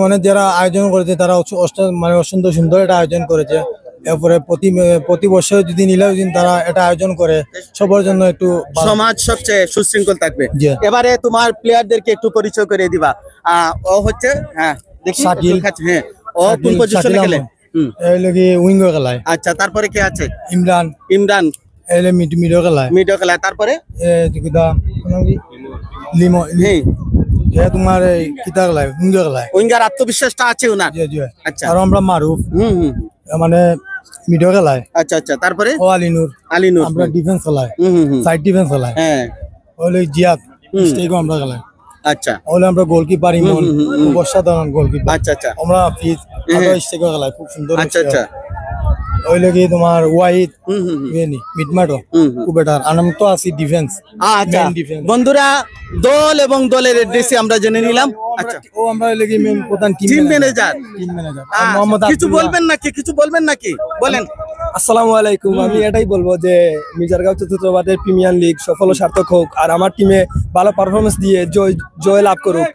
মানে যারা আয়োজন করেছে তারা মানে অত্যন্ত সুন্দর একটা আয়োজন করেছে। এরপরে প্রতি বছর যদি নীলাউদ্দিন তারা এটা আয়োজন করে সবার জন্য একটু সমাজ সবচেয়ে সুশৃঙ্খল থাকবে। জি। এবারে তোমার প্লেয়ারদেরকে একটু পরিচয় করে দিবা। ও হচ্ছে হ্যাঁ দেখি শাকিল। হ্যাঁ ও কোন পজিশনে খেলে? এই লাগি উইঙ্গার খেলায়। আচ্ছা, তারপরে কে আছে? ইমরান ইমরান এলে মিডো খেলায়। মিডো খেলায়। তারপরে কিতা লিমো হ্যাঁ তোমার এই কিতা খেলায় উইঙ্গার খেলায়। উইঙ্গার আত্মবিশ্বাসটা আছে ওনার। জি জি। আচ্ছা। আর আমরা মারুফ মানে মিডো খেলায়। আচ্ছা আচ্ছা, তারপরে ও আলিনুর আলিনুর আমরা ডিফেন্স খেলায়। সাইড ডিফেন্স খেলায়। হ্যাঁ ওলে জিয়াদ স্টেগো আমরা খেলায়। আচ্ছা ওলে আমরা গোলকিপার ইমন খুব অসাধারণ গোলকিপার। আচ্ছা আচ্ছা আমরা ফিজ ভালো স্টেগো খেলায় খুব সুন্দর। আচ্ছা আচ্ছা ওই লাগি তোমার ওয়াহিদ মিডমাটো খুব বেটার। আনাম তো আছি ডিফেন্স। আচ্ছা বন্ধুরা, দল এবং দলের এড্রেসে আমরা জেনে নিলাম। আচ্ছা, ও আমরা ওই লাগি প্রধান টিম ম্যানেজার। টিম ম্যানেজার কিছু বলবেন নাকি বলেন। আসসালামু আলাইকুম। আমি এটাই বলবো যে মির্জারগাঁও চতুর্থবাদের প্রিমিয়ার লিগ সফল ও সার্থক হোক আর আমার টিমে ভালো পারফরমেন্স দিয়ে জয় লাভ করুক।